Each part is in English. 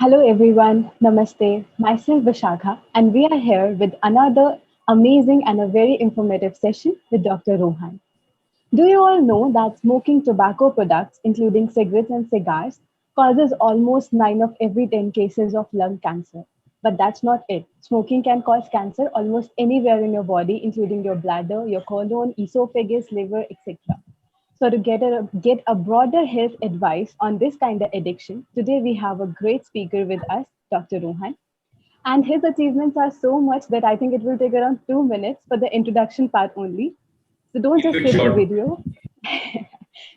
Hello everyone, Namaste. Myself Vishakha, and we are here with another amazing and a very informative session with Dr. Rohan. Do you all know that smoking tobacco products, including cigarettes and cigars, causes almost 9 of every 10 cases of lung cancer? But that's not it. Smoking can cause cancer almost anywhere in your body, including your bladder, your colon, esophagus, liver, etc. So to get a broader health advice on this kind of addiction, today we have a great speaker with us, Dr. Rohan. And his achievements are so much that I think it will take around 2 minutes for the introduction part only. So don't Keep just it skip the short. video.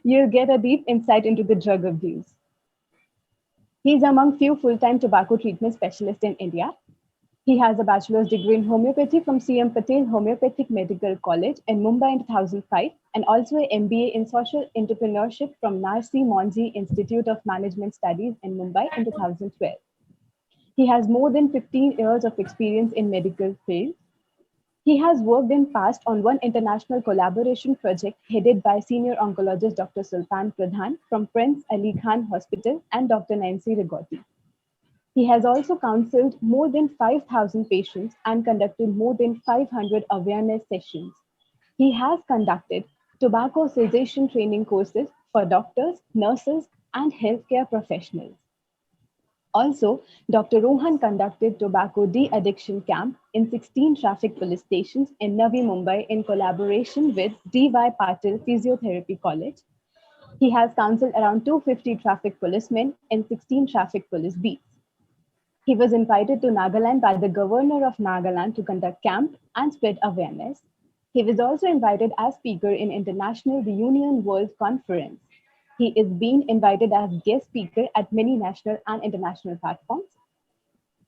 You'll get a deep insight into the drug abuse. He's among few full-time tobacco treatment specialists in India. He has a bachelor's degree in homeopathy from CM Patel Homeopathic Medical College in Mumbai in 2005 and also an MBA in social entrepreneurship from Narsi Monji Institute of Management Studies in Mumbai in 2012. He has more than 15 years of experience in medical field. He has worked in past on one international collaboration project headed by senior oncologist Dr. Sultan Pradhan from Prince Ali Khan Hospital and Dr. Nancy Rigotti. He has also counseled more than 5,000 patients and conducted more than 500 awareness sessions. He has conducted tobacco cessation training courses for doctors, nurses, and healthcare professionals. Also, Dr. Rohan conducted tobacco de-addiction camp in 16 traffic police stations in Navi Mumbai in collaboration with D.Y. Patil Physiotherapy College. He has counseled around 250 traffic policemen in 16 traffic police beats. He was invited to Nagaland by the governor of Nagaland to conduct camp and spread awareness. He was also invited as speaker in International Reunion World Conference. He is being invited as guest speaker at many national and international platforms.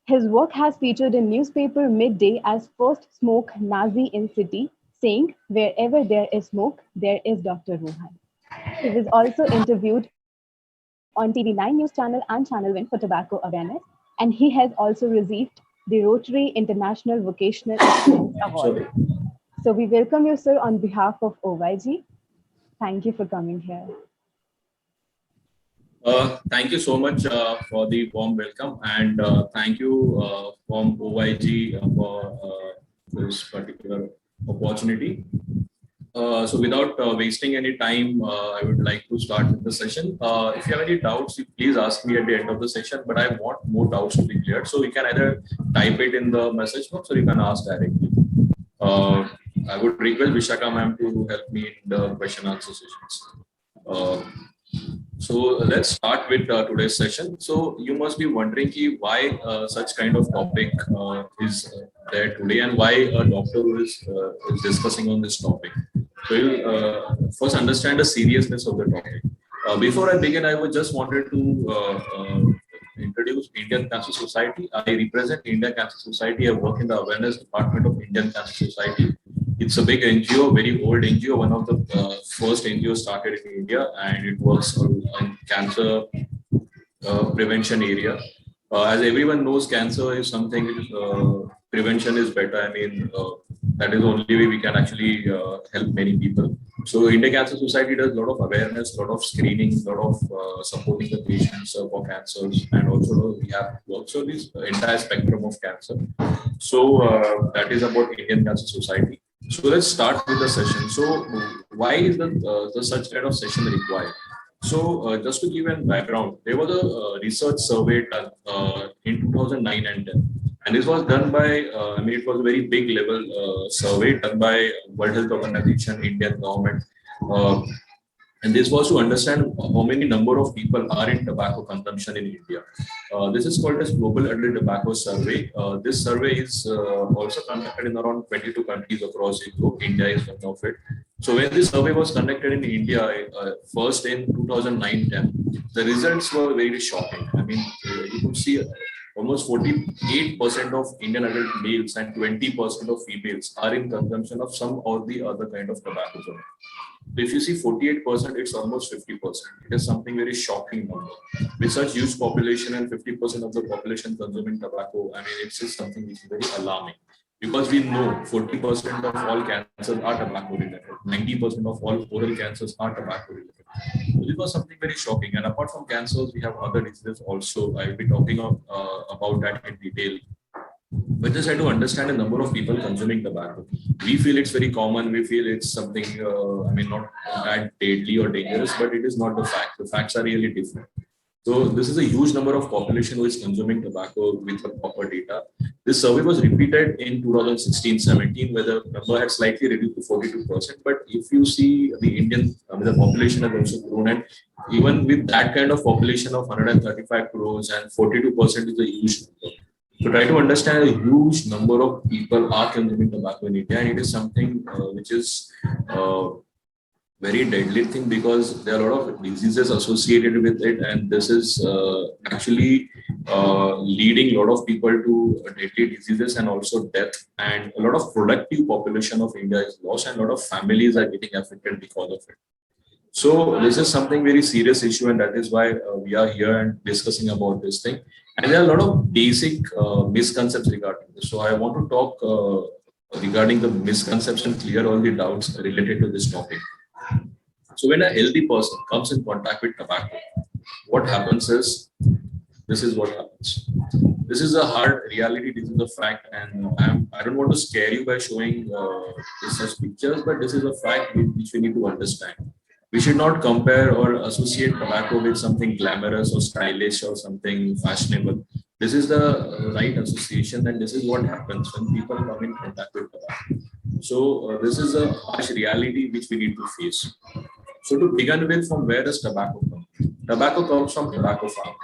His work has featured in newspaper Midday as first smoke Nazi in city, saying, "Wherever there is smoke, there is Dr. Rohan." He was also interviewed on TV9 News Channel and Channel Win for tobacco awareness, and he has also received the Rotary International Vocational Excellence Award. Sorry. So we welcome you, sir, on behalf of OYG. Thank you for coming here. Thank you so much for the warm welcome, and thank you from OYG for this particular opportunity. So without wasting any time, I would like to start with the session. If you have any doubts, you please ask me at the end of the session, but I want more doubts to be cleared. So you can either type it in the message box or you can ask directly. Uh, I would request Vishaka ma'am to help me in the question answer sessions. Uh, so let's start with today's session. So you must be wondering why such kind of topic is there today and why a doctor is discussing on this topic. So you'll first understand the seriousness of the topic. Before I begin, I would just wanted to introduce Indian Cancer Society. I represent Indian Cancer Society. I work in the awareness department of Indian Cancer Society. It's a big NGO, very old NGO, one of the first NGOs started in India, and it works on cancer prevention area. As everyone knows, cancer is something prevention is better. I mean, that is the only way we can actually help many people. So, India Cancer Society does a lot of awareness, a lot of screening, a lot of supporting the patients for cancers, and also we have work. So, this entire spectrum of cancer. So, that is about Indian Cancer Society. So, let's start with the session. So, why is the such kind of session required? So, just to give you a background, there was a research survey done in 2009 and 10. And this was done by, it was a very big level survey done by World Health Organization, Indian government. Uh, and this was to understand how many number of people are in tobacco consumption in India. This is called as Global Adult Tobacco Survey. This survey is also conducted in around 22 countries across the globe. India is one of it. So when this survey was conducted in India, first in 2009-10, the results were very shocking. I mean, you could see almost 48% of Indian adult males and 20% of females are in consumption of some or the other kind of tobacco. So if you see 48%, it's almost 50%. It is something very shocking number. With such huge population and 50% of the population consuming tobacco, I mean, it's just something which is very alarming. because we know 40% of all cancers are tobacco related, 90% of all oral cancers are tobacco related. So this was something very shocking. And apart from cancers, we have other diseases also. I'll be talking about that in detail. But just try to understand the number of people consuming tobacco. We feel it's very common. We feel it's something, not that deadly or dangerous, but it is not the fact. The facts are really different. So this is a huge number of population who is consuming tobacco with the proper data. This survey was repeated in 2016-17, where the number had slightly reduced to 42%. But if you see the population has also grown, and even with that kind of population of 135 crores and 42% is a huge number. So try to understand a huge number of people are consuming tobacco in India, and it is something which is very deadly thing, because there are a lot of diseases associated with it, and this is actually leading a lot of people to deadly diseases and also death, and a lot of productive population of India is lost, and a lot of families are getting affected because of it. So this is something very serious issue, and that is why we are here and discussing about this thing. And there are a lot of basic misconceptions regarding this. So I want to talk regarding the misconception, clear all the doubts related to this topic. So when a healthy person comes in contact with tobacco, what happens is, this is what happens. This is a hard reality, this is a fact, and I don't want to scare you by showing such pictures, but this is a fact which we need to understand. We should not compare or associate tobacco with something glamorous or stylish or something fashionable. This is the right association, and this is what happens when people come in contact with tobacco. So this is a harsh reality which we need to face. So to begin with, from where does tobacco come? Tobacco comes from tobacco farm.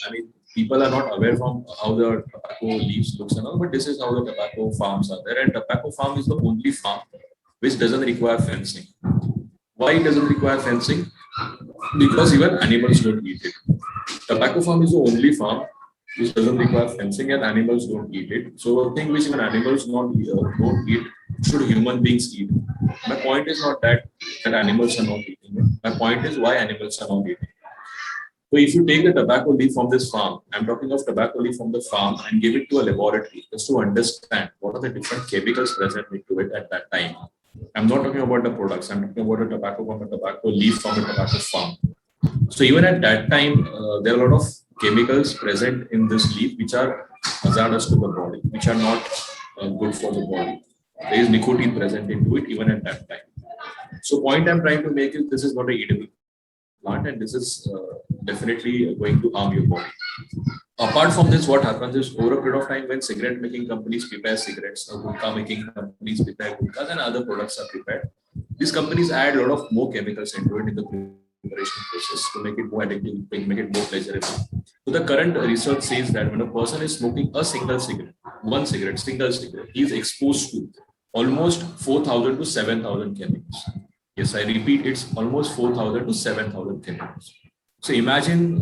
I mean, people are not aware from how the tobacco leaves looks and all, but this is how the tobacco farms are there. And tobacco farm is the only farm which doesn't require fencing. Why it doesn't require fencing? Because even animals don't eat it. Tobacco farm is the only farm which doesn't require fencing, and animals don't eat it. So a thing which even animals don't eat, should human beings eat? My point is not that animals are not eating it. My point is why animals are not eating. So if you take the tobacco leaf from this farm, I'm talking of tobacco leaf from the farm, and give it to a laboratory just to understand what are the different chemicals present into it at that time. I'm not talking about the products. I'm talking about the tobacco from the tobacco leaf from the tobacco farm. So even at that time, there are a lot of chemicals present in this leaf which are hazardous to the body, which are not good for the body. There is nicotine present into it even at that time. So point I'm trying to make is, this is not an edible plant, and this is definitely going to harm your body. Apart from this, what happens is, over a period of time, when cigarette making companies prepare cigarettes, or gulka making companies prepare gulkas, and other products are prepared, these companies add a lot of more chemicals into it in the preparation process to make it more addictive, make it more pleasurable. So the current research says that when a person is smoking a single cigarette, he is exposed to almost 4,000 to 7,000 chemicals. Yes, I repeat, it's almost 4,000 to 7,000 chemicals. So imagine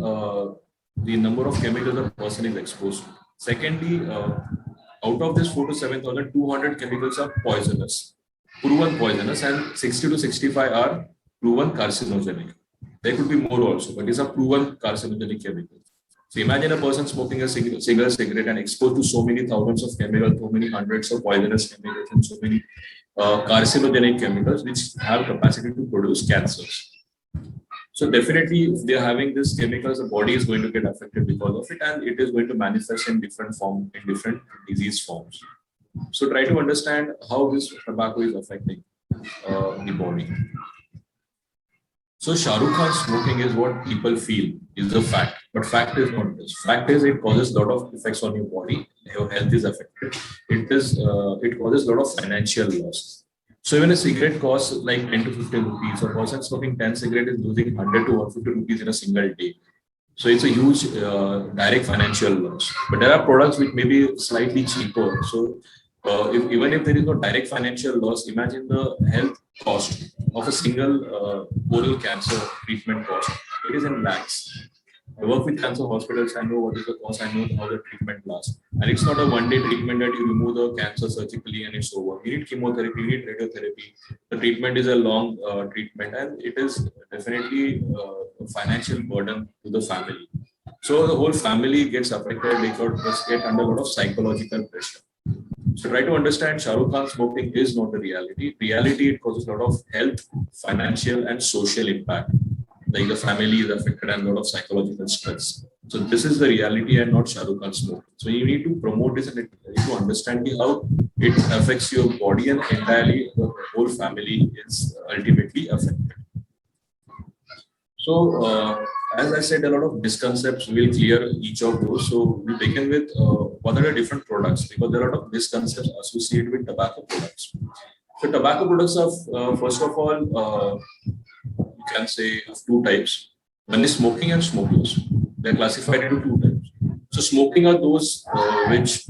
the number of chemicals a person is exposed to. Secondly, out of this 4 to 7,000, 200 chemicals are poisonous, proven poisonous, and 60 to 65 are proven carcinogenic. There could be more also, but these are proven carcinogenic chemicals. So imagine a person smoking a single cigarette and exposed to so many thousands of chemicals, so many hundreds of poisonous chemicals, and so many carcinogenic chemicals which have capacity to produce cancers. So definitely, if they are having these chemicals, the body is going to get affected because of it, and it is going to manifest in different forms, in different disease forms. So try to understand how this tobacco is affecting the body. So Shah Rukh Khan smoking is what people feel is the fact, but fact is not this. Fact is, it causes a lot of effects on your body. Your health is affected. It causes a lot of financial loss. So even a cigarette costs like 10 to 15 rupees. A person smoking 10 cigarettes is losing 100 to 150 rupees in a single day. So it's a huge direct financial loss. But there are products which may be slightly cheaper. So even if there is no direct financial loss, imagine the health cost of a single oral cancer treatment cost. It is in lakhs. I work with cancer hospitals. I know what is the cost. I know how the treatment lasts. And it's not a one-day treatment that you remove the cancer surgically and it's over. You need chemotherapy, you need radiotherapy. The treatment is a long treatment, and it is definitely a financial burden to the family. So the whole family gets affected. They get under a lot of psychological pressure. So try to understand Shah Rukh Khan smoking is not the reality. Reality, it causes a lot of health, financial and social impact. Like the family is affected and a lot of psychological stress. So this is the reality and not Shah Rukh Khan smoking. So you need to promote this and you need to understand how it affects your body and entirely the whole family is ultimately affected. So, as I said, a lot of misconceptions will clear each of those. So, we begin with what are the different products, because there are a lot of misconceptions associated with tobacco products. So, tobacco products are, first of all, you can say of two types. One is smoking and smokeless. They are classified into two types. So, smoking are those which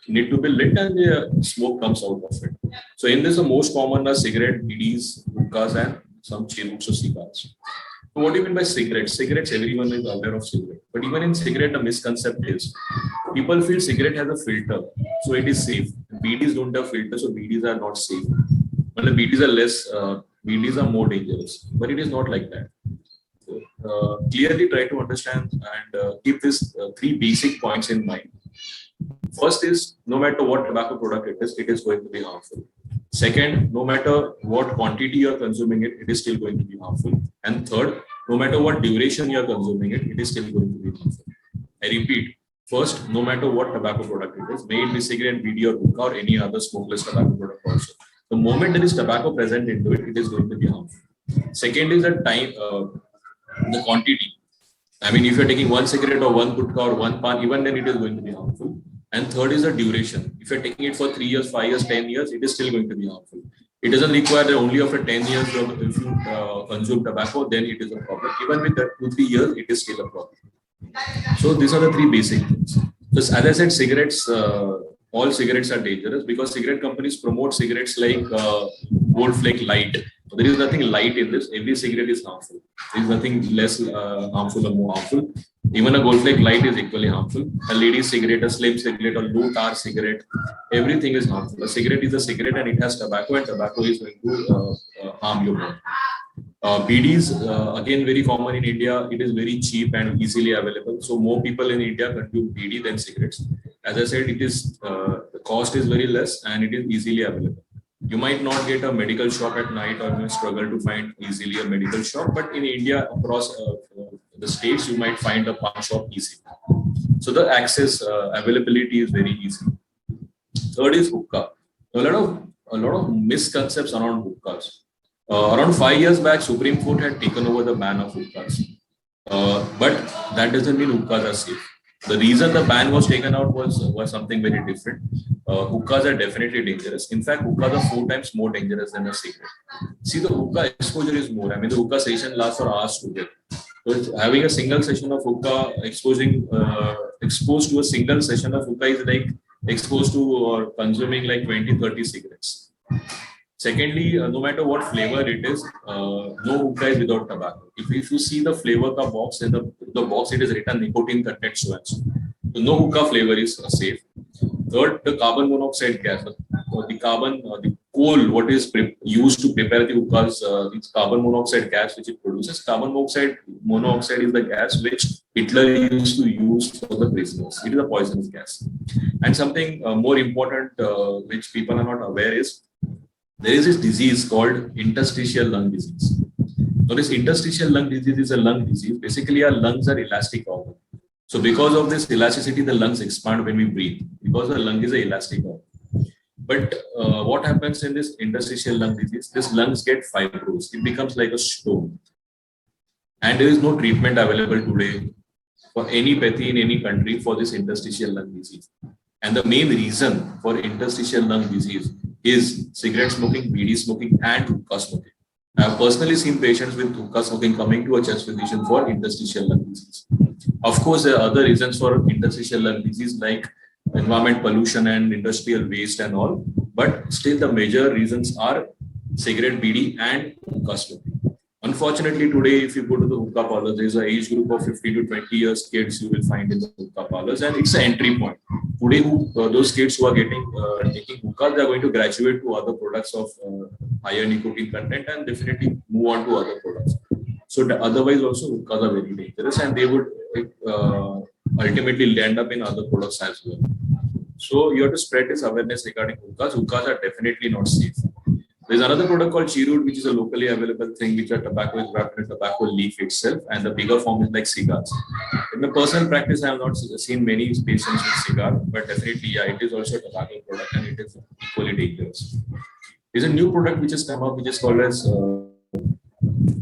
need to be lit and the smoke comes out of it. So, in this, the most common are cigarette, BDs, hookahs, and some cheroots or cigars. So what do you mean by cigarettes? Cigarettes, everyone is aware of cigarette. But even in cigarette, the misconception is people feel cigarette has a filter, so it is safe. BDs don't have filter, so BDs are not safe. But the BDs are less, BDs are more dangerous. But it is not like that. Clearly try to understand and keep these three basic points in mind. First is, no matter what tobacco product it is going to be harmful. Second, no matter what quantity you are consuming it, it is still going to be harmful. And third, no matter what duration you are consuming it, it is still going to be harmful. I repeat, first, no matter what tobacco product it is, may it be cigarette, BD or hookah or any other smokeless tobacco product also. The moment there is tobacco present into it, it is going to be harmful. Second is the time, the quantity. I mean, if you're taking one cigarette or one gutka or one pan, even then it is going to be harmful. And third is the duration. If you're taking it for 3 years, 5 years, 10 years, it is still going to be harmful. It doesn't require that only after 10 years, if you consume tobacco, then it is a problem. Even with that 2-3 years, it is still a problem. So these are the three basic things. So as I said, cigarettes, all cigarettes are dangerous because cigarette companies promote cigarettes like Gold Flake Light. There is nothing light in this. Every cigarette is harmful. There is nothing less harmful or more harmful. Even a Gold Flake Light is equally harmful. A lady's cigarette, a slim cigarette, a low tar cigarette, everything is harmful. A cigarette is a cigarette and it has tobacco, and tobacco is going to harm your body. BDs, again, very common in India. It is very cheap and easily available. So more people in India consume BD than cigarettes. As I said, it is the cost is very less and it is easily available. You might not get a medical shop at night, or you struggle to find easily a medical shop, but in India, across the states, you might find a pawn shop easily. So the access availability is very easy. Third is hookah. A lot of misconceptions around hookahs. Around 5 years back, Supreme Court had taken over the ban of hookahs, but that doesn't mean hookahs are safe. The reason the ban was taken out was something very different. Hookahs are definitely dangerous. In fact, hookahs are 4 times more dangerous than a cigarette. See, the hookah exposure is more. I mean, the hookah session lasts for hours together. So having a single session of hookah, exposed to a single session of hookah is like exposed to or consuming like 20-30 cigarettes. Secondly, no matter what flavor it is, no hookah is without tobacco. If you see the flavor ka box, in the box it is written nicotine content so and so. So no hookah flavor is safe. Third, the carbon monoxide gas, the coal, what is used to prepare the hookahs, it's carbon monoxide gas which it produces. Carbon monoxide is the gas which Hitler used to use for the prisoners. It is a poisonous gas. And something more important which people are not aware is, there is this disease called interstitial lung disease. So this interstitial lung disease is a lung disease. Basically, our lungs are elastic organ. So because of this elasticity, the lungs expand when we breathe, because the lung is an elastic organ. But what happens in this interstitial lung disease? This lungs get fibrous. It becomes like a stone. And there is no treatment available today for any pathy in any country for this interstitial lung disease. And the main reason for interstitial lung disease is cigarette smoking, BD smoking, and hookah smoking. I have personally seen patients with hookah smoking coming to a chest physician for interstitial lung disease. Of course, there are other reasons for interstitial lung disease like environment pollution and industrial waste and all, but still the major reasons are cigarette, BD, and hookah smoking. Unfortunately, today, if you go to the hookah parlors, there is an age group of 15 to 20 years kids you will find in the hookah parlors, and it's an entry point. Today, those kids who are taking hookah, they are going to graduate to other products of higher nicotine content and definitely move on to other products. So otherwise, also hookahs are very dangerous, and they would ultimately land up in other products as well. So you have to spread this awareness regarding hookahs. Hookahs are definitely not safe. There's another product called Cheroot, which is a locally available thing, which are tobacco is wrapped in tobacco leaf itself, and the bigger form is like cigars. In my personal practice, I have not seen many patients with cigar, but definitely, yeah, it is also a tobacco product and it is equally dangerous. There's a new product which has come up, which is called as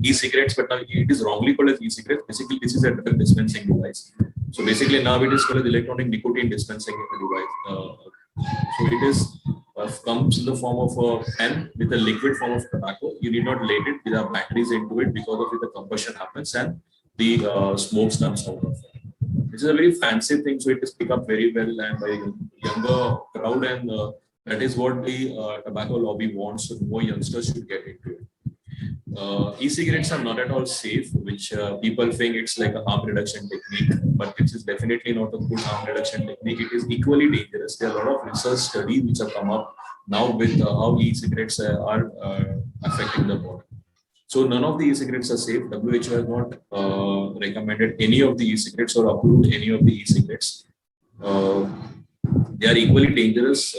e-cigarettes, but now it is wrongly called as e-cigarettes. Basically, this is a drug dispensing device. So basically, now it is called as electronic nicotine dispensing device. So it is comes in the form of a pen with a liquid form of tobacco. You need not light it with the batteries into it, because of it the combustion happens and the smoke comes out of it. This is a very fancy thing, so it is picked up very well and by younger crowd, and that is what the tobacco lobby wants. So more youngsters should get into it. E-cigarettes are not at all safe, which people think it's like a harm reduction technique, but it is definitely not a good harm reduction technique. It is equally dangerous. There are a lot of research studies which have come up now with how e-cigarettes are affecting the body. So none of the e-cigarettes are safe. WHO has not recommended any of the e-cigarettes or approved any of the e-cigarettes. They are equally dangerous.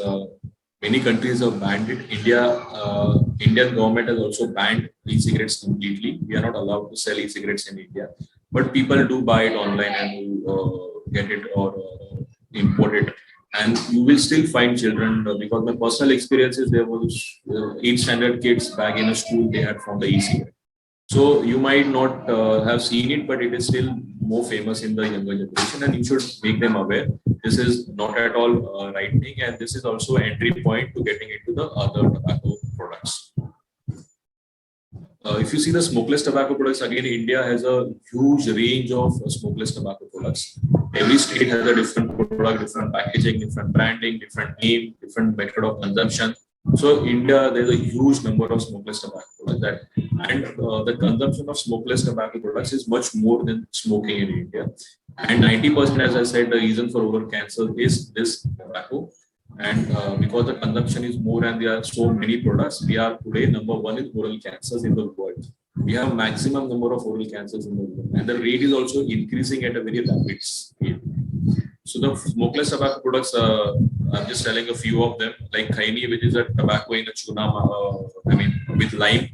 Many countries have banned it. Indian government has also banned e-cigarettes completely. We are not allowed to sell e-cigarettes in India, but people do buy it online and get it or import it. And you will still find children, because my personal experience is there was 8th standard kids back in a school, they had found the e-cigarette. So you might not have seen it, but it is still more famous in the younger generation, and you should make them aware. This is not at all right thing, and this is also an entry point to getting into the other tobacco products. If you see the smokeless tobacco products, again, India has a huge range of smokeless tobacco products. Every state has a different product, different packaging, different branding, different name, different method of consumption. So India, there's a huge number of smokeless tobacco products, and the consumption of smokeless tobacco products is much more than smoking in India. And 90%, as I said, the reason for oral cancer is this tobacco. And because the consumption is more and there are so many products, we are today number one in oral cancers in the world. We have maximum number of oral cancers in the world, and the rate is also increasing at a very rapid speed. So the smokeless tobacco products, I'm just telling a few of them, like Khaini, which is a tobacco in a chuna, with lime.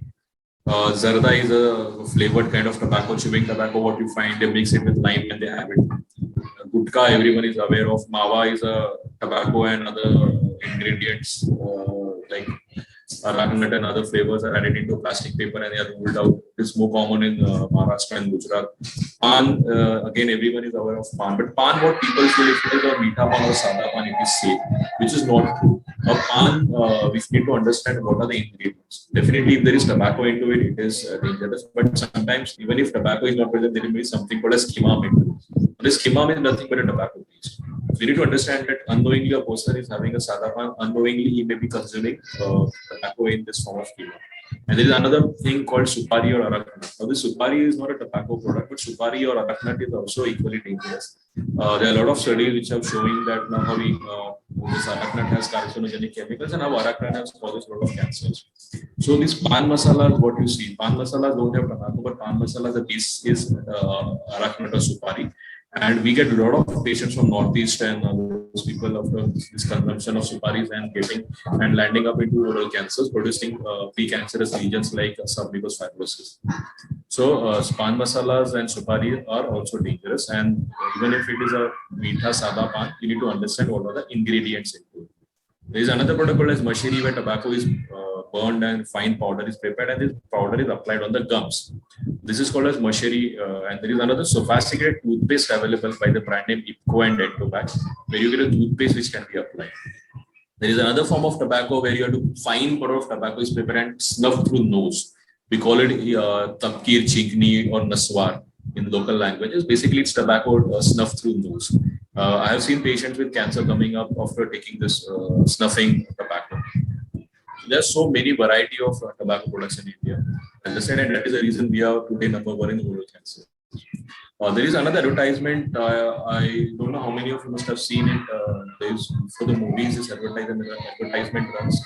Zarda is a flavored kind of tobacco, chewing tobacco. What you find, they mix it with lime and they have it. Gutka, everyone is aware of. Mawa is a tobacco, and other ingredients like arachidonate and other flavors are added into plastic paper and they are rolled out. It's more common in Maharashtra and Gujarat. Pan, again, everyone is aware of pan. But pan, what people feel, if it is a meetha pan or sada pan, it is safe, which is not true. A pan, we need to understand what are the ingredients. Definitely, if there is tobacco into it, it is dangerous. But sometimes, even if tobacco is not present, there may be something called as skimam into it. This skimam is nothing but a tobacco paste. We need to understand that unknowingly a person is having a sada pan, unknowingly he may be consuming tobacco in this form of skimam. And there is another thing called supari or araknat. Now, this supari is not a tobacco product, but supari or araknat is also equally dangerous. There are a lot of studies which are showing that now how this araknat has carcinogenic chemicals and how araknat has causes a lot of cancers. So these pan masalas, what you see, pan masalas don't have tobacco, but pan masala, the base is araknat or supari. And we get a lot of patients from Northeast and those people after this consumption of suparis and getting and landing up into oral cancers, producing precancerous lesions like submucous fibrosis. So pan masalas and supari are also dangerous. And even if it is a meetha sada pan, you need to understand what are the ingredients into it. There is another product called as mashiri, where tobacco is burned and fine powder is prepared, and this powder is applied on the gums. This is called as mashiri, and there is another sophisticated toothpaste available by the brand name Ipco and Dentobac, where you get a toothpaste which can be applied. There is another form of tobacco where you have to fine powder of tobacco is prepared and snuffed through nose. We call it tapkir, chinkni, or naswar in local languages. Basically, it's tobacco snuffed through nose. I have seen patients with cancer coming up after taking this snuffing tobacco. There are so many variety of tobacco products in India. Understand, and that is the reason we are today number one in oral cancer. There is another advertisement. I don't know how many of you must have seen it. There's for the movies. This advertisement runs.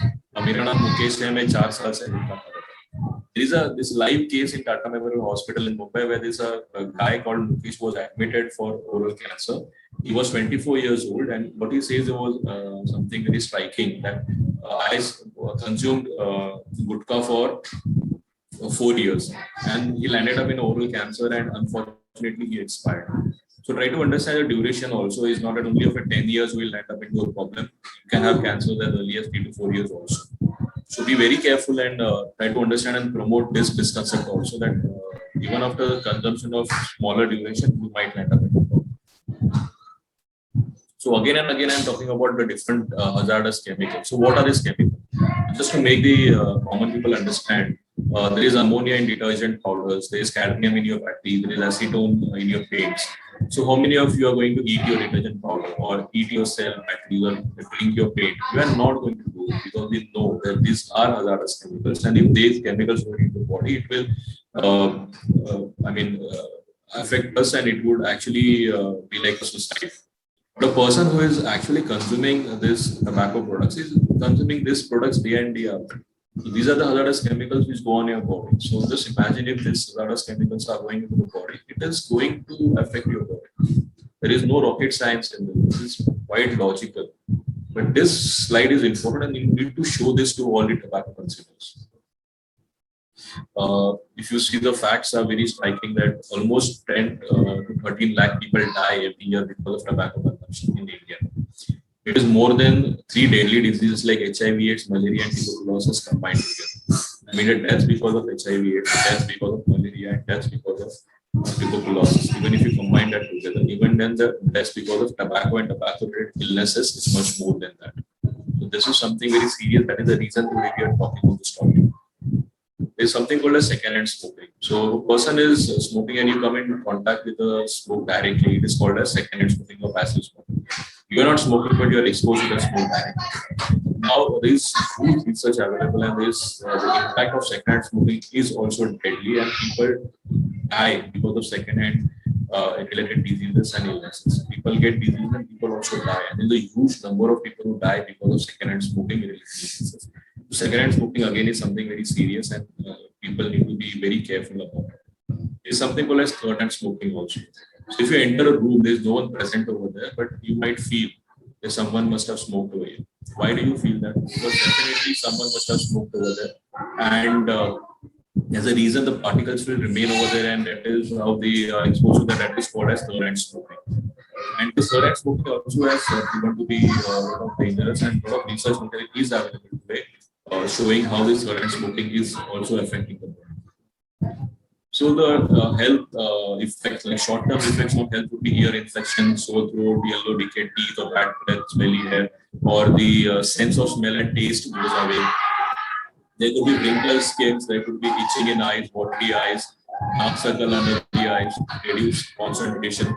मेरा नाम मुकेश है, मैं 4 साल से काम कर रहा था. There is this live case in Tata Memorial Hospital in Mumbai where there's a guy called Mukesh was admitted for oral cancer, He was 24 years old, and what he says was something very striking, that I consumed gutka for 4 years, and he landed up in oral cancer, and unfortunately he expired. So try to understand the duration also is not that only of a 10 years will end up into a problem. You can have cancer as early as 3 to 4 years also. So be very careful and try to understand and promote this misconception also, that even after the consumption of smaller duration, you might end up in a problem. So again and again, I'm talking about the different hazardous chemicals. So what are these chemicals? Just to make the common people understand, there is ammonia in detergent powders, there is cadmium in your battery, there is acetone in your paints. So how many of you are going to eat your detergent powder or eat your cell battery or drink your paint? You are not going to do it, because we know that these are hazardous chemicals, and if these chemicals go into the body, it will, affect us, and it would actually be like a suicide. The person who is actually consuming this tobacco products is consuming these products day and day out. So these are the hazardous chemicals which go on your body. So just imagine if these hazardous chemicals are going into the body, it is going to affect your body. There is no rocket science in this. This is quite logical. But this slide is important, and you need to show this to all the tobacco consumers. If you see, the facts are very striking, that almost 10 to 13 lakh people die every year because of tobacco consumption in India. It is more than 3 deadly diseases like HIV/AIDS, malaria, and tuberculosis combined together. I mean, the deaths because of HIV/AIDS, deaths because of malaria, and deaths because of tuberculosis. Even if you combine that together, even then the deaths because of tobacco and tobacco-related illnesses is much more than that. So this is something very serious. That is the reason why we are talking about this topic. There's something called as second-hand smoking. So a person is smoking and you come in contact with the smoke directly. It is called as second-hand smoking or passive smoking. You are not smoking, but you are exposed to the smoke directly. Now there is huge research available, and this the impact of second-hand smoking is also deadly, and people die because of second-hand related diseases and illnesses. People get diseases and people also die, and there's a huge number of people who die because of second-hand smoking related diseases. Second-hand smoking again is something very serious, and people need to be very careful about it. It's something called as third-hand smoking also. So if you enter a room, there's no one present over there, but you might feel that someone must have smoked over here. Why do you feel that? Because definitely someone must have smoked over there, and as a reason, the particles will remain over there, and that is how they are exposed to that. That is called as third-hand smoking. And this third-hand smoking also has proven to be a lot of dangerous, and a lot of research is available today showing how this third-hand smoking is also affecting the body. So the health effects, like short-term effects on health, would be ear infection, sore throat, yellow decayed teeth, or bad breath, smelly hair, or the sense of smell and taste goes away. There could be wrinkles, skins, there could be itching in eyes, watery eyes, dark circle under the eyes, reduced concentration.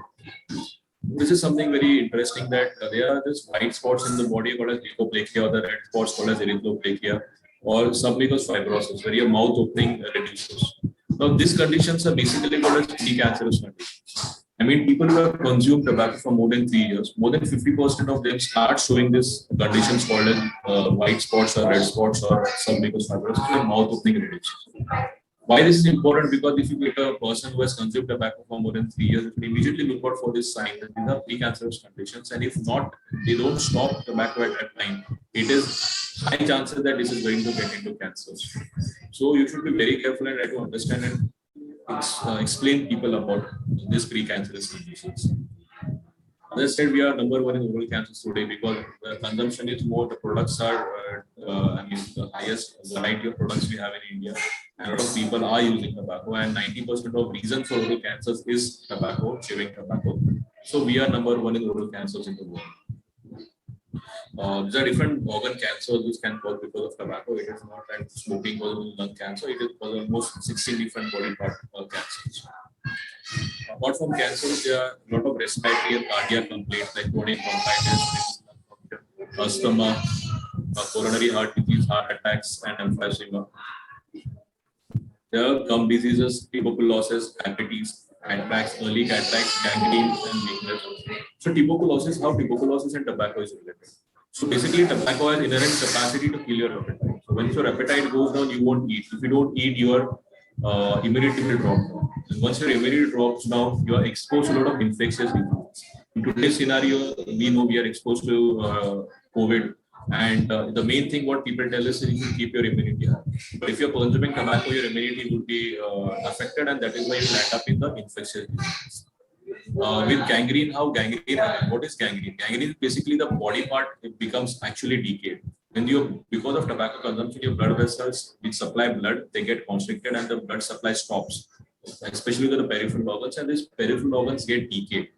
This is something very interesting, that there are these white spots in the body called as leukoplakia, or the red spots called as erythroplakia, or submucous fibrosis, where your mouth opening reduces. Now, these conditions are basically called as precancerous conditions. I mean, people who have consumed tobacco for more than 3 years, more than 50% of them start showing these conditions called as white spots or red spots or submucous fibrosis, and mouth opening reduces. Why this is important? Because if you get a person who has consumed tobacco for more than 3 years, you can immediately look out for this sign that these are precancerous conditions. And if not, they don't stop tobacco at that time, it is high chances that this is going to get into cancers. So you should be very careful and try to understand and explain people about these precancerous conditions. As I said, we are number one in oral cancers today because the consumption is more. The products are, the highest variety of products we have in India. And a lot of people are using tobacco, and 90% of reason for oral cancers is tobacco, chewing tobacco. So we are number one in oral cancers in the world. There are different organ cancers which can cause because of tobacco. It is not that smoking causes lung cancer. It is almost 16 different body part cancers. Apart from cancers, there are a lot of respiratory and cardiac complaints like chronic bronchitis, asthma, coronary heart disease, heart attacks, and emphysema. There are gum diseases, tuberculosis, diabetes, cataracts, early cataracts, gangrene, and weakness. So tuberculosis, how tuberculosis and tobacco is related. So basically, tobacco has inherent capacity to kill your appetite. So when your appetite goes down, you won't eat. If you don't eat, your immunity will drop down. And once your immunity drops down, you are exposed to a lot of infectious diseases. In today's scenario, we know we are exposed to COVID. And the main thing what people tell us is you can keep your immunity high. But if you're consuming tobacco, your immunity will be affected, and that is why you will end up in the infectious disease. With gangrene, how gangrene happens? What is gangrene? Gangrene is basically the body part, it becomes actually decayed. When you, because of tobacco consumption, your blood vessels which supply blood, they get constricted and the blood supply stops, especially to the peripheral organs, and these peripheral organs get decayed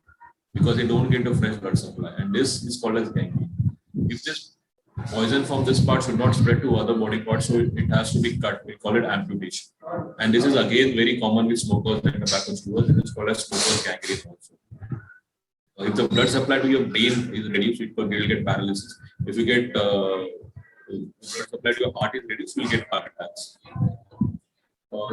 because they don't get a fresh blood supply, and this is called as gangrene. If this poison from this part should not spread to other body parts, so it has to be cut. We call it amputation. And this is again very common with smokers and tobacco chewers. It is called as smoker's gangrene also. If the blood supply to your brain is reduced, you will get paralysis. If you get blood supply to your heart is reduced, you will get heart attacks.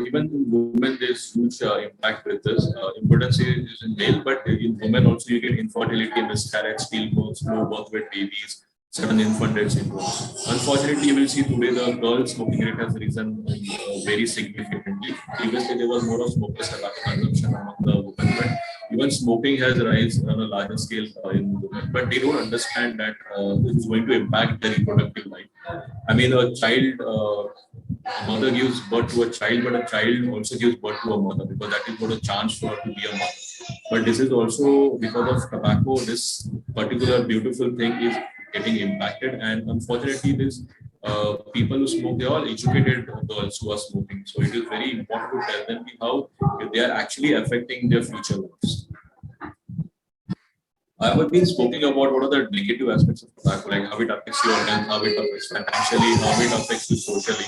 Even in women, there's huge impact with this. Impotence is in male, but in women also you get infertility, miscarriage, stillbirths, low birth weight babies, sudden infant death syndrome. Unfortunately, you will see today the girl smoking rate has risen very significantly. Previously, there was more of smokers tobacco consumption among the women, but even smoking has risen on a larger scale in women. But they don't understand that this is going to impact their reproductive life. I mean, a child, a mother gives birth to a child, but a child also gives birth to a mother because that is what a chance for her to be a mother. But this is also because of tobacco, this particular beautiful thing is getting impacted, and unfortunately this people who smoke, they're all educated girls who are smoking, so it is very important to tell them how they are actually affecting their future lives. I have been speaking about what are the negative aspects of tobacco, like how it affects your health, how it affects financially, how it affects you socially.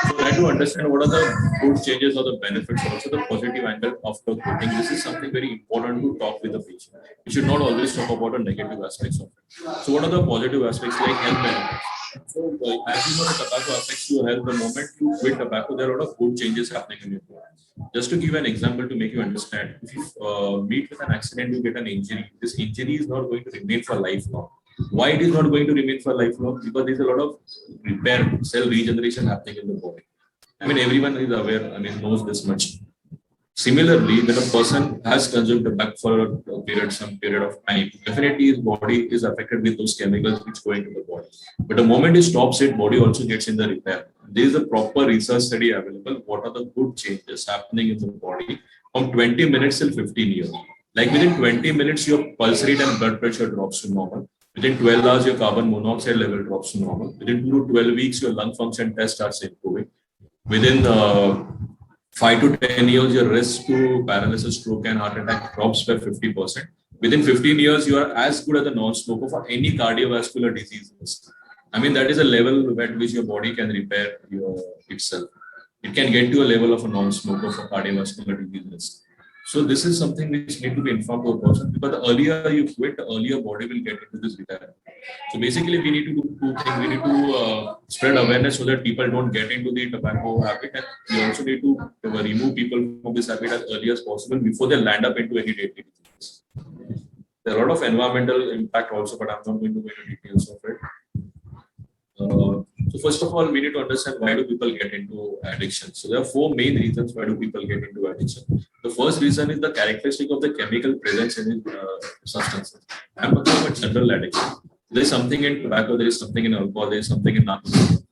So try to understand what are the good changes or the benefits, also the positive angle after quitting. This is something very important to talk with the patient. We should not always talk about the negative aspects of it. So what are the positive aspects like health benefits? So as you know, the tobacco affects your health. The moment you quit tobacco, there are a lot of good changes happening in your body. Just to give an example to make you understand, if you meet with an accident, you get an injury. This injury is not going to remain for lifelong. Why it is not going to remain for lifelong? Because there's a lot of repair, cell regeneration happening in the body. I mean, everyone is aware, I mean, knows this much. Similarly, when a person has consumed tobacco for a period, some period of time, definitely his body is affected with those chemicals which go into the body. But the moment he stops it, body also gets in the repair. There is a proper research study available. What are the good changes happening in the body from 20 minutes till 15 years? Like within 20 minutes, your pulse rate and blood pressure drops to normal. Within 12 hours, your carbon monoxide level drops to normal. Within 2 to 12 weeks, your lung function test starts improving. Within 5 to 10 years, your risk to paralysis, stroke, and heart attack drops by 50%. Within 15 years, you are as good as a non-smoker for any cardiovascular diseases. I mean, that is a level at which your body can repair itself. It can get to a level of a non-smoker for cardiovascular diseases. So this is something which need to be informed to a person, because the earlier you quit, the earlier body will get into this repair. So basically, we need to do two things. We need to spread awareness so that people don't get into the tobacco habit, and we also need to remove people from this habit as early as possible before they land up into any deadly disease. There are a lot of environmental impact also, but I'm not going to go into details of it. So first of all, we need to understand why do people get into addiction. So there are 4 main reasons why do people get into addiction. The first reason is the characteristic of the chemical presence in substances. I'm talking about general addiction. There is something in tobacco, there is something in alcohol, there is something in narcotics.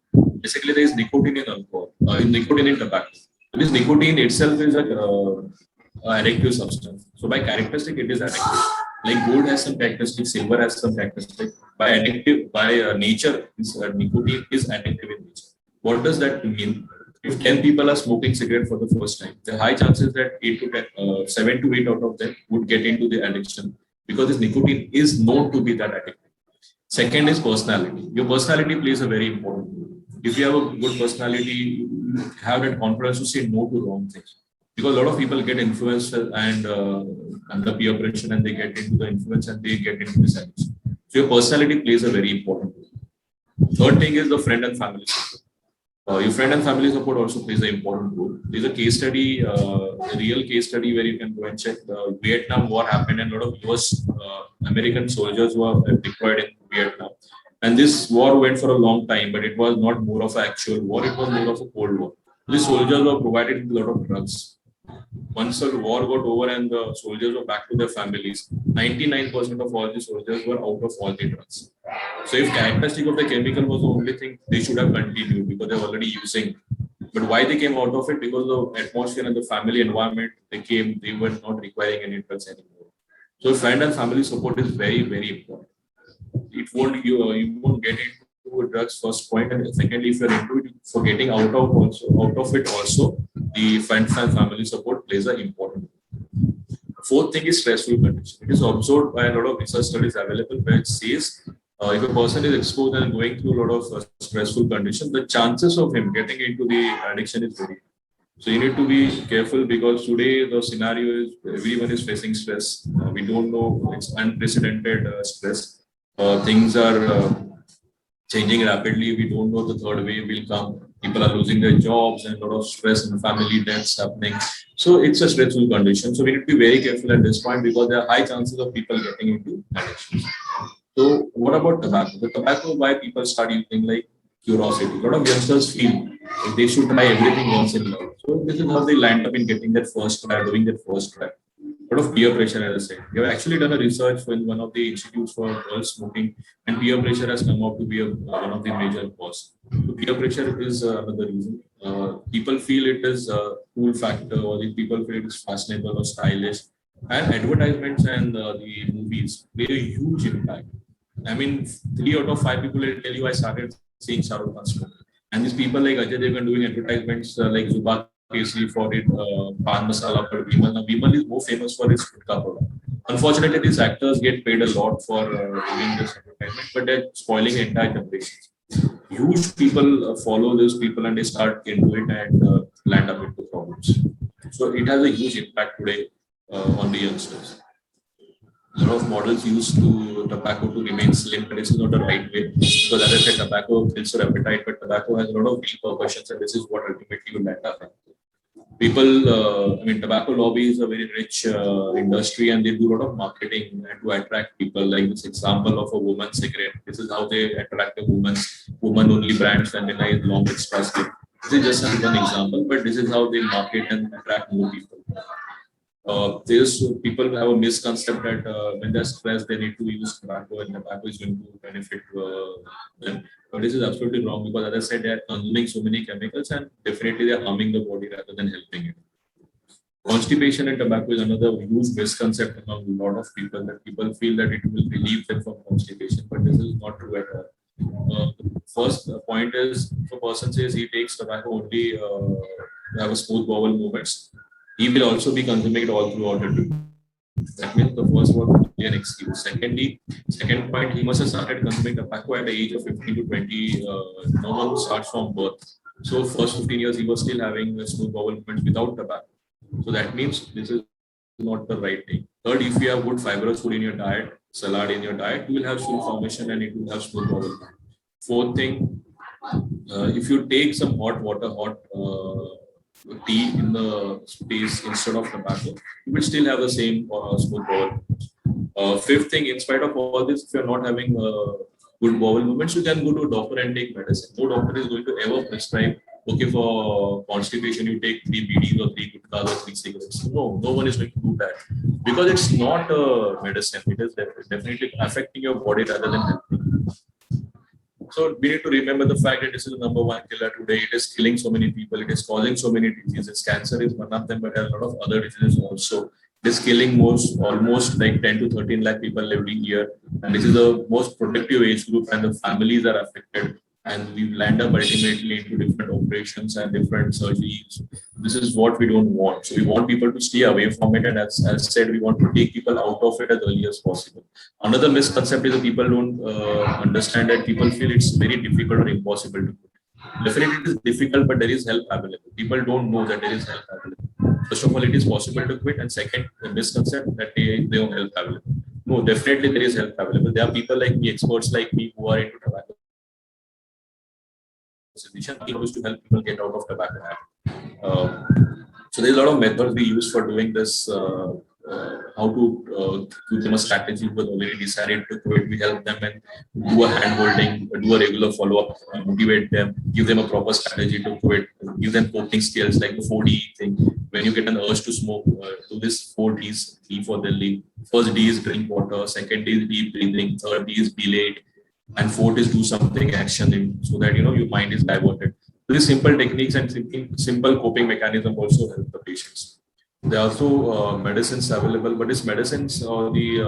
Basically, there is nicotine in alcohol, nicotine in tobacco. This nicotine itself is a addictive substance. So by characteristic, it is addictive. Like gold has some characteristics, silver has some characteristics. By nature, nicotine is addictive in nature. What does that mean? If 10 people are smoking cigarette for the first time, the high chances that 7 to 8 out of them would get into the addiction, because this nicotine is known to be that addictive. Second is personality. Your personality plays a very important role. If you have a good personality, you have that confidence to say no to wrong things. Because a lot of people get influenced and under peer pressure, and they get into the influence and they get into this addiction. So your personality plays a very important role. Third thing is the friend and family support. Your friend and family support also plays an important role. There's a case study, a real case study where you can go and check. The Vietnam War happened, and a lot of US American soldiers were deployed in Vietnam. And this war went for a long time, but it was not more of an actual war, it was more of a cold war. The soldiers were provided with a lot of drugs. Once the war got over and the soldiers were back to their families, 99% of all the soldiers were out of all the drugs. So if characteristic of the chemical was the only thing, they should have continued because they're already using. But why they came out of it? Because the atmosphere and the family environment they were not requiring any drugs anymore. So friend and family support is very, very important. It won't you won't get into drugs first point, and secondly, if you're into it, for getting out of it also, the friends and family support plays an important role. Fourth thing is stressful condition. It is observed by a lot of research studies available where it says if a person is exposed and going through a lot of stressful conditions, the chances of him getting into the addiction is very high. So you need to be careful because today the scenario is everyone is facing stress. We don't know, it's unprecedented stress. Things are changing rapidly. We don't know the third wave will come. People are losing their jobs and a lot of stress and family deaths happening. So it's a stressful condition. So we need to be very careful at this point because there are high chances of people getting into addictions. So what about tobacco? The tobacco, why people start using like curiosity. A lot of youngsters feel like they should try everything once in life. So this is how they land up in getting that first try, doing that first try. A lot of peer pressure, as I said. We have actually done a research in one of the institutes for girls smoking, and peer pressure has come out to be one of the major causes. So peer pressure is another reason. People feel it is a cool factor, or the people feel it is fashionable or stylish. And advertisements and the movies play a huge impact. I mean, 3 out of 5 people will tell you I started seeing Shah Rukh Khan smoke. And these people like Ajay Devgan doing advertisements like Zuba Kesri for it, Pan Masala for Vimal. Now, Vimal is more famous for his Gutka product. Unfortunately, these actors get paid a lot for doing this advertisement, but they're spoiling the entire generation. Huge people follow these people and they start into it and land up into problems. So it has a huge impact today on the youngsters. A lot of models use tobacco to remain slim, but this is not the right way. Because as I said, tobacco kills your appetite, but tobacco has a lot of repercussions, and this is what ultimately will end up. People, tobacco lobby is a very rich industry, and they do a lot of marketing to attract people. Like this example of a woman cigarette. This is how they attract a woman only brands and then a long extra stick. This is just one example, but this is how they market and attract more people. There's people have a misconception that when they're stressed, they need to use tobacco and tobacco is going to benefit them. But this is absolutely wrong because, as I said, they are consuming so many chemicals and definitely they are harming the body rather than helping it. Constipation and tobacco is another huge misconception among a lot of people that people feel that it will relieve them from constipation, but this is not true at all. First point is if a person says he takes tobacco only have a smooth bowel movements, he will also be consuming it all throughout the day. That means the first one will be an excuse. Second point, he must have started consuming tobacco at the age of 15 to 20. No one starts from birth. So first 15 years, he was still having a smooth bowel movements without tobacco. So that means this is not the right thing. Third, if you have good fibrous food in your diet, salad in your diet, you will have stool formation and it will have smooth bowel movement. Fourth thing, if you take some hot water, tea in the space instead of tobacco, you will still have the same smooth bowel. Fifth thing, in spite of all this, if you're not having good bowel movements, you can go to a doctor and take medicine. No doctor is going to ever prescribe, okay, for constipation, you take 3 BDs or 3 gutkas or 3 cigarettes. No one is going to do that because it's not a medicine. It is definitely affecting your body rather than helping. So we need to remember the fact that this is the number one killer today. It is killing so many people. It is causing so many diseases. Cancer is one of them, but there are a lot of other diseases also. It is killing almost like 10 to 13 lakh people every year. And this is the most productive age group and the families are affected. And we land up ultimately into different operations and different surgeries. This is what we don't want. So we want people to stay away from it. And as said, we want to take people out of it as early as possible. Another misconception is that people don't understand that people feel it's very difficult or impossible to quit. Definitely it is difficult, but there is help available. People don't know that there is help available. First of all, it is possible to quit. And second, the misconception that they don't help available. No, definitely there is help available. There are people like me, experts like me who are into tobacco. Is to help people get out of tobacco habit. So there's a lot of methods we use for doing this how to give them a strategy who have already decided to quit. We help them and do a hand holding, do a regular follow up, motivate them, give them a proper strategy to quit, give them coping skills like the 4D thing. When you get an urge to smoke, do this 4Ds, D for Delhi. First D is drink water, second D is deep breathing, third D is delayed, and fourth is do something action so that your mind is diverted. These simple techniques and simple coping mechanism also help the patients. There are also medicines available, but these medicines or the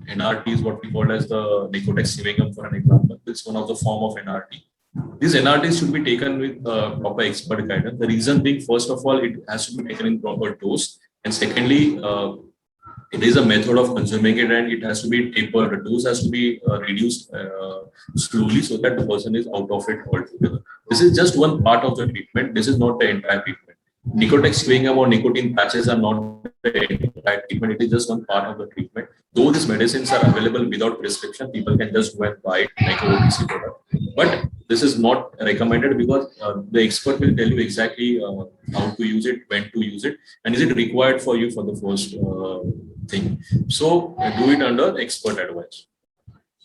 NRTs, what we call as the Nicotex chewing gum for an example, it's one of the form of NRT. These NRTs should be taken with proper expert guidance. The reason being, first of all, it has to be taken in proper dose, and secondly, it is a method of consuming it, and it has to be tapered. The dose has to be reduced slowly so that the person is out of it altogether. This is just one part of the treatment. This is not the entire treatment. Nicotex chewing gum or nicotine patches are not the entire treatment. It is just one part of the treatment. Though these medicines are available without prescription, people can just go and buy it like a OTC product. But this is not recommended because the expert will tell you exactly how to use it, when to use it, and is it required for you for the first thing. So do it under expert advice.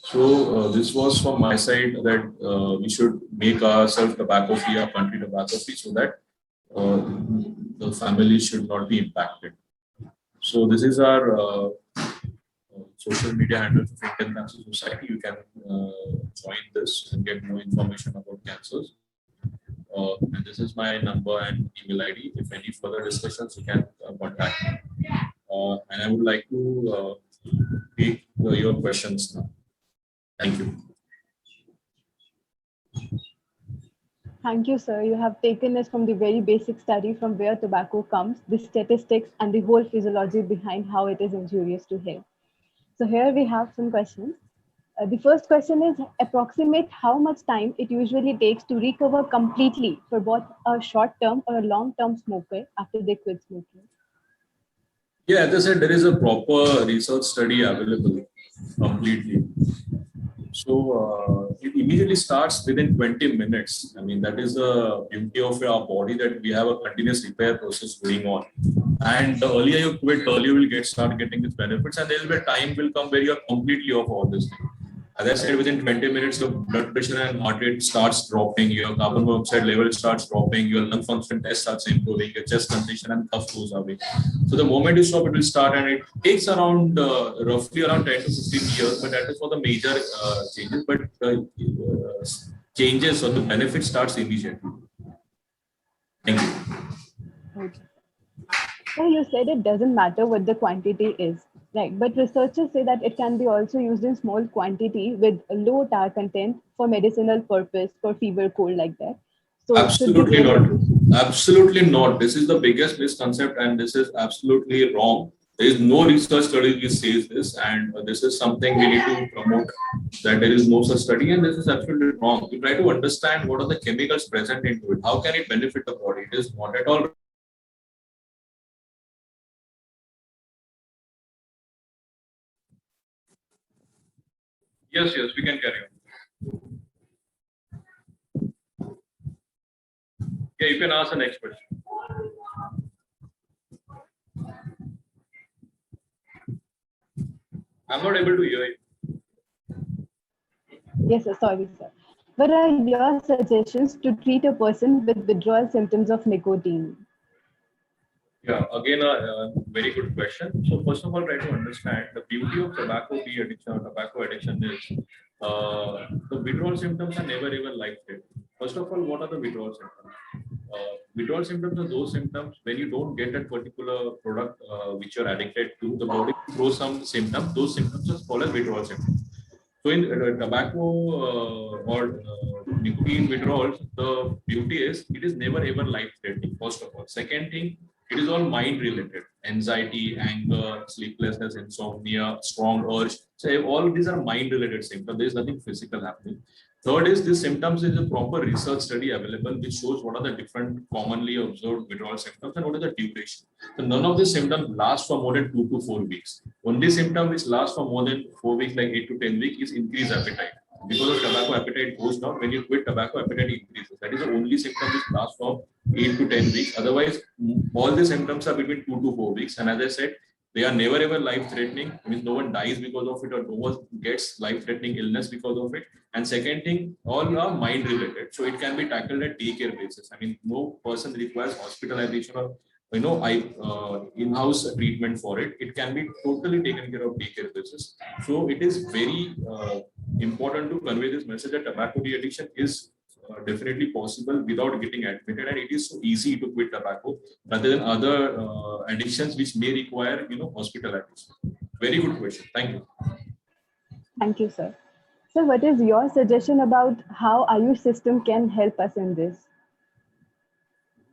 So this was from my side that we should make ourselves tobacco-free, our country tobacco-free, so that the family should not be impacted. So this is our social media handle of Indian Cancer Society. You can join this and get more information about cancers. And this is my number and email ID. If any further discussions, you can contact me. And I would like to take your questions now. Thank you. Thank you, sir. You have taken us from the very basic study from where tobacco comes, the statistics, and the whole physiology behind how it is injurious to health. So here we have some questions. The first question is, approximate how much time it usually takes to recover completely for both a short-term or a long-term smoker after they quit smoking? Yeah, as I said, there is a proper research study available completely. So it immediately starts within 20 minutes. I mean, that is the beauty of our body, that we have a continuous repair process going on. And the earlier you quit, earlier you will start getting its benefits, and there will be a time will come where you are completely off all this thing. As I said, within 20 minutes, the blood pressure and heart rate starts dropping, your carbon monoxide level starts dropping, your lung function test starts improving, your chest condition and cough goes away. So the moment you stop, it will start, and it takes around roughly around 10 to 15 years, but that is for the major changes. But changes or the benefit starts immediately. Thank you. Okay. So you said it doesn't matter what the quantity is, right? But researchers say that it can be also used in small quantity with a low tar content for medicinal purpose, for fever, cold, like that. So absolutely not. Absolutely not. This is the biggest misconception, and this is absolutely wrong. There is no research study which says this, and this is something we need to promote, that there is no such study, and this is absolutely wrong. We try to understand what are the chemicals present into it. How can it benefit the body? It is not at all. Yes, we can carry on. Yeah, you can ask the next question. I'm not able to hear you. Yes, sir. Sorry, sir. What are your suggestions to treat a person with withdrawal symptoms of nicotine? Yeah, again, a very good question. So first of all, try to understand the beauty of tobacco addiction is the withdrawal symptoms are never even life-threatening. First of all, what are the withdrawal symptoms? Withdrawal symptoms are those symptoms when you don't get that particular product which you're addicted to, the body throws some symptoms. Those symptoms are called as withdrawal symptoms. So in tobacco or nicotine withdrawals, the beauty is it is never ever life-threatening, first of all. Second thing, it is all mind-related. Anxiety, anger, sleeplessness, insomnia, strong urge. So all of these are mind-related symptoms. There is nothing physical happening. Third is these symptoms is a proper research study available which shows what are the different commonly observed withdrawal symptoms and what is the duration. So none of these symptoms last for more than 2 to 4 weeks. Only symptom which lasts for more than 4 weeks, like 8 to 10 weeks, is increased appetite. Because of tobacco, appetite goes down. When you quit tobacco, appetite increases. That is the only symptom which lasts for 8 to 10 weeks. Otherwise, all the symptoms are between 2 to 4 weeks. And as I said, They are never ever life-threatening. I mean, no one dies because of it, or no one gets life-threatening illness because of it. And second thing, all are mind-related, so it can be tackled at daycare basis. I mean, no person requires hospitalization or in-house treatment for it. It can be totally taken care of daycare basis. So it is very important to convey this message that tobacco de-addiction is definitely possible without getting admitted, and it is so easy to quit tobacco rather than other addictions which may require hospitalization. Very good question. Thank you. Thank you, sir. So what is your suggestion about how Ayush system can help us in this?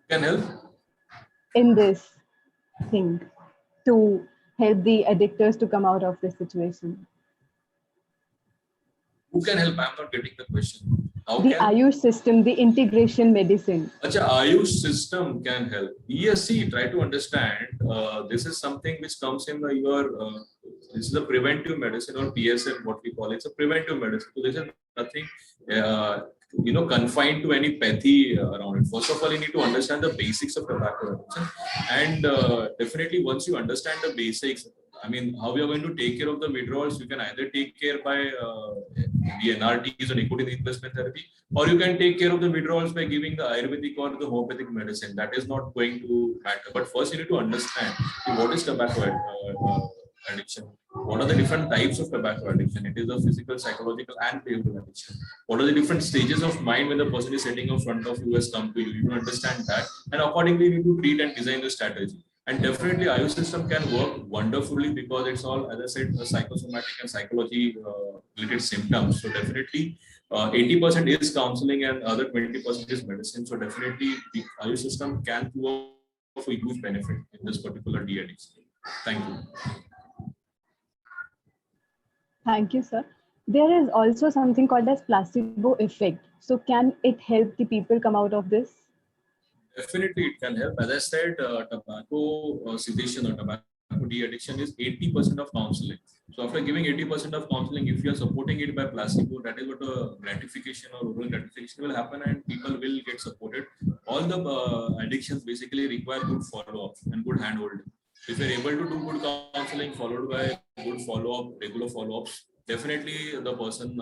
Can help? In this thing to help the addictors to come out of this situation? Who can help? I'm not getting the question. How the can Ayush system, the integration medicine? Acha, Ayush system can help. Yes, see, try to understand. This is something which comes in this is a preventive medicine, or PSM, what we call it. It's a preventive medicine. So this is nothing, confined to any pathy around it. First of all, you need to understand the basics of tobacco addiction, and definitely once you understand the basics, I mean, how we are going to take care of the withdrawals, you can either take care by the NRTs or nicotine replacement therapy, or you can take care of the withdrawals by giving the Ayurvedic or the homeopathic medicine. That is not going to matter. But first, you need to understand what is tobacco addiction. What are the different types of tobacco addiction? It is a physical, psychological, and behavioral addiction. What are the different stages of mind when the person is sitting in front of you has come to you? You need to understand that, and accordingly, you need to treat and design the strategy. And definitely, Ayush system can work wonderfully because it's all, as I said, psychosomatic and psychology related symptoms. So definitely, 80% is counseling and other 20% is medicine. So definitely, the Ayush system can prove of a huge benefit in this particular de-addiction. Thank you. Thank you, sir. There is also something called as placebo effect. So can it help the people come out of this? Definitely, it can help. As I said, tobacco cessation or tobacco de-addiction is 80% of counseling. So after giving 80% of counseling, if you are supporting it by placebo, that is what a gratification or oral gratification will happen, and people will get supported. All the addictions basically require good follow-up and good handholding. If you're able to do good counseling followed by good follow-up, regular follow-ups, definitely the person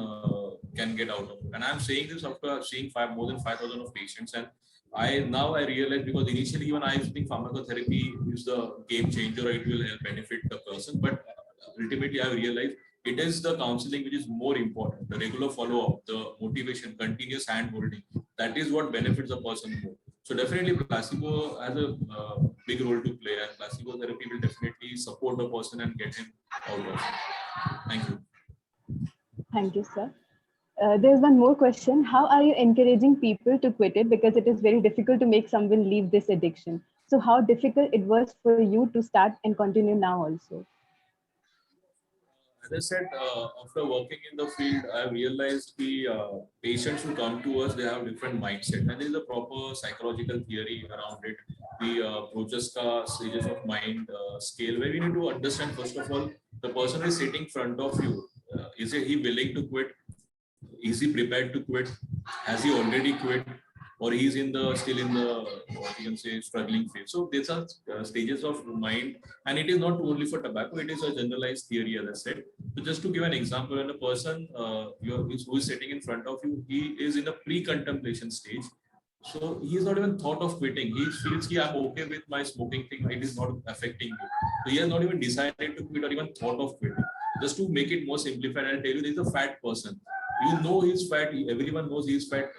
can get out of it. And I'm saying this after seeing more than 5,000 of patients, and I realize, because initially even I think pharmacotherapy is the game changer, or it will help benefit the person, but ultimately I realized it is the counseling which is more important. The regular follow-up, the motivation, continuous hand-holding, that is what benefits the person more. So definitely placebo has a big role to play, and placebo therapy will definitely support the person and get him out of it. Thank you. Thank you, sir. There's one more question. How are you encouraging people to quit it? Because it is very difficult to make someone leave this addiction. So how difficult it was for you to start and continue now also? As I said, after working in the field, I realized the patients who come to us, they have different mindset, and there is a proper psychological theory around it. The Prochaska stages of mind scale, where we need to understand, first of all, the person is sitting in front of you. Is he willing to quit? Is he prepared to quit? Has he already quit? Or he's still in the what you can say struggling phase. So these are stages of mind, and it is not only for tobacco. It is a generalized theory, as I said. So just to give an example, when a person who is sitting in front of you, he is in a pre-contemplation stage. So he is not even thought of quitting. He feels that I'm okay with my smoking thing. It is not affecting me. So he has not even decided to quit or even thought of quitting. Just to make it more simplified, I'll tell you, there is a fat person. You know he's fat. Everyone knows he's fat.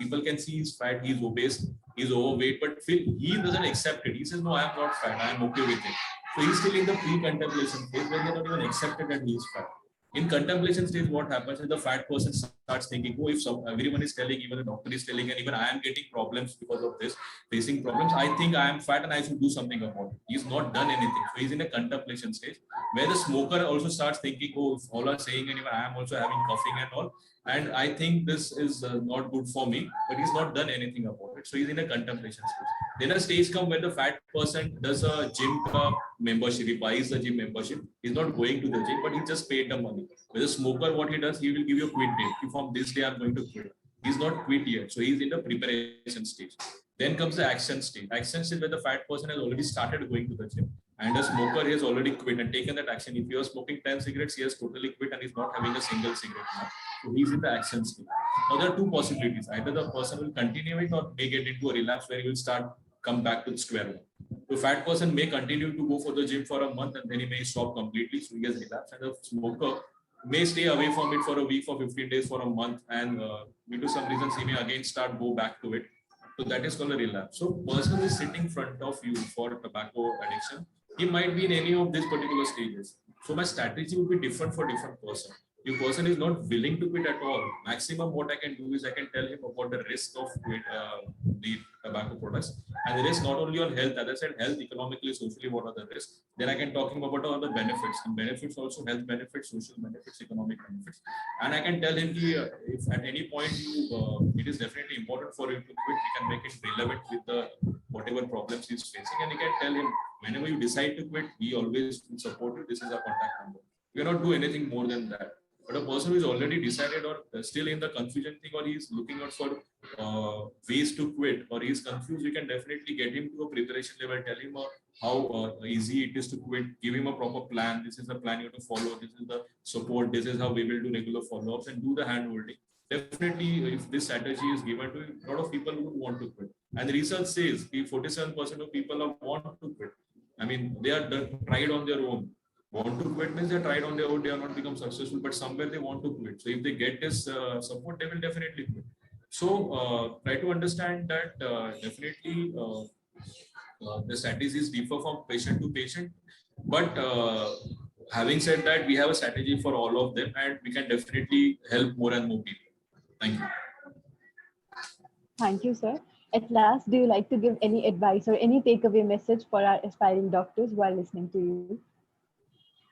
People can see he's fat. He's obese. He's overweight. But he doesn't accept it. He says, "No, I'm not fat. I'm okay with it." So he's still in the pre-contemplation phase where they're not even accepted that he's fat. In contemplation stage, what happens is the fat person starts thinking, "Oh, if everyone is telling, even the doctor is telling, and even I am getting problems because of this, facing problems, I think I am fat and I should do something about it." He's not done anything. So he's in a contemplation stage where the smoker also starts thinking, "Oh, if all are saying, and even I am also having coughing and all, and I think this is not good for me," but he's not done anything about it. So he's in a contemplation stage. Then a stage comes when the fat person does a gym membership, he buys the gym membership. He's not going to the gym, but he just paid the money. With a smoker, what he does, he will give you a quit date. From this day, I'm going to quit. He's not quit yet, so he's in the preparation stage. Then comes the action stage. Action stage where the fat person has already started going to the gym. and a smoker, he has already quit and taken that action. If you are smoking 10 cigarettes, he has totally quit and is not having a single cigarette now. So he's in the action state. Now there are two possibilities. Either the person will continue it or may get into a relapse where he will come back to the square one. The fat person may continue to go for the gym for a month and then he may stop completely, so he has relapsed. And the smoker may stay away from it for a week, for 15 days, for a month, and due to some reasons he may again go back to it. So that is called a relapse. So person who is sitting in front of you for tobacco addiction, he might be in any of these particular stages. So my strategy would be different for different person. If person is not willing to quit at all, maximum what I can do is I can tell him about the risk of the tobacco products, and the risk not only on health, as I said, health, economically, socially, what are the risks. Then I can talk him about all the benefits, and benefits also health benefits, social benefits, economic benefits. And I can tell him if at any point it is definitely important for him to quit, we can make it relevant with the whatever problems he's facing, and you can tell him whenever you decide to quit, we always support you. This is our contact number. We cannot do anything more than that. But a person who is already decided or still in the confusion thing, or he's looking out for ways to quit, or he's confused, we can definitely get him to a preparation level, tell him how easy it is to quit, give him a proper plan. This is the plan you have to follow. This is the support. This is how we will do regular follow-ups and do the hand holding. Definitely, if this strategy is given to a lot of people who would want to quit. And the research says 47% of people want to quit. I mean, they are tried on their own. Want to quit means they tried on their own, they are not become successful, but somewhere they want to quit. So if they get this support, they will definitely quit. So try to understand that definitely the strategies differ from patient to patient. But having said that, we have a strategy for all of them, and we can definitely help more and more people. Thank you. Thank you, sir. At last, do you like to give any advice or any takeaway message for our aspiring doctors who are listening to you?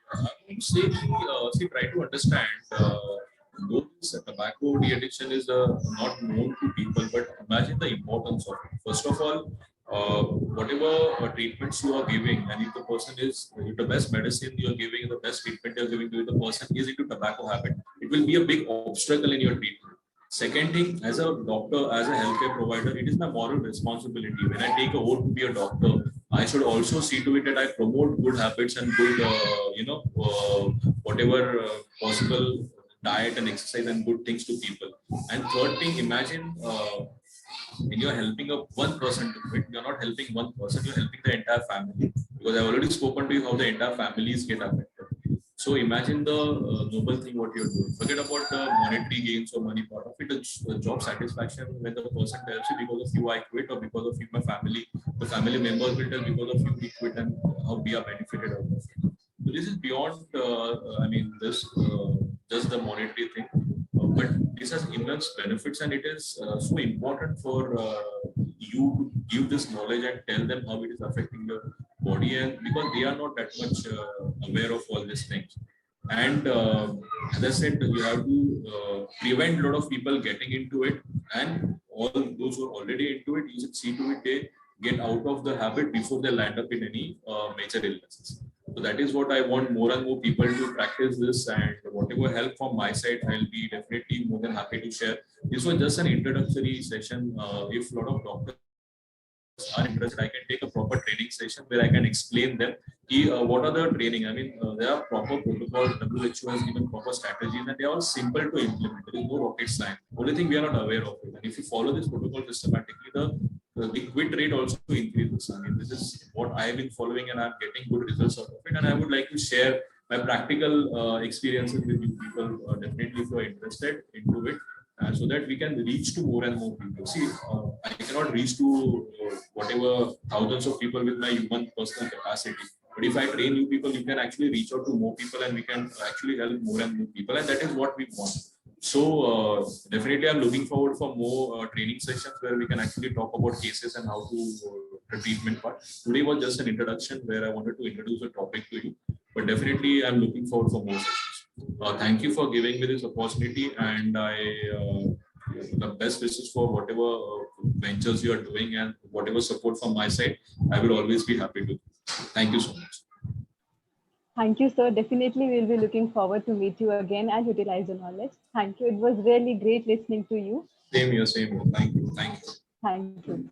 Try to understand though tobacco de-addiction is not known to people, but imagine the importance of it. First of all, whatever treatments you are giving, and if the person is the best medicine you are giving, the best treatment you are giving to the person is into tobacco habit, it will be a big obstacle in your treatment. Second thing, as a doctor, as a healthcare provider, it is my moral responsibility. When I take a oath to be a doctor, I should also see to it that I promote good habits and good, whatever possible diet and exercise and good things to people. And third thing, imagine when you're helping one person to quit, you're not helping one person, you're helping the entire family. Because I've already spoken to you how the entire families get affected. So imagine the noble thing what you're doing. Forget about the monetary gains or money part of it. The job satisfaction when the person tells you because of you I quit, or because of you my family, the family members will tell because of you we quit, and how we are benefited out of it. So this is beyond, just the monetary thing. But this has immense benefits, and it is so important for you to give this knowledge and tell them how it is affecting your body, and because they are not that much aware of all these things. And as I said, you have to prevent a lot of people getting into it, and all those who are already into it, you should see to it they get out of the habit before they land up in any major illnesses. So that is what I want more and more people to practice this, and whatever help from my side, I'll be definitely more than happy to share. This was just an introductory session. If a lot of doctors are interested, I can take a proper training session where I can explain them what are the training. I mean, there are proper protocols, WHO has given proper strategies, and they are all simple to implement. There is no rocket science. Only thing we are not aware of it. And if you follow this protocol systematically, the quit rate also increases. I mean, this is what I have been following, and I'm getting good results out of it. And I would like to share my practical experiences with you people, definitely if you are interested into it. So that we can reach to more and more people. See, I cannot reach to whatever thousands of people with my human personal capacity. But if I train you people, you can actually reach out to more people, and we can actually help more and more people. And that is what we want. So definitely, I'm looking forward for more training sessions where we can actually talk about cases and how to the treatment part. Today was just an introduction where I wanted to introduce a topic to you. But definitely, I'm looking forward for more sessions. Thank you for giving me this opportunity, and I the best wishes for whatever ventures you are doing, and whatever support from my side, I will always be happy to. Thank you so much. Thank you, sir. Definitely, we'll be looking forward to meet you again and utilize your knowledge. Thank you. It was really great listening to you. Same here, same here. Thank you. Thank you. Thank you.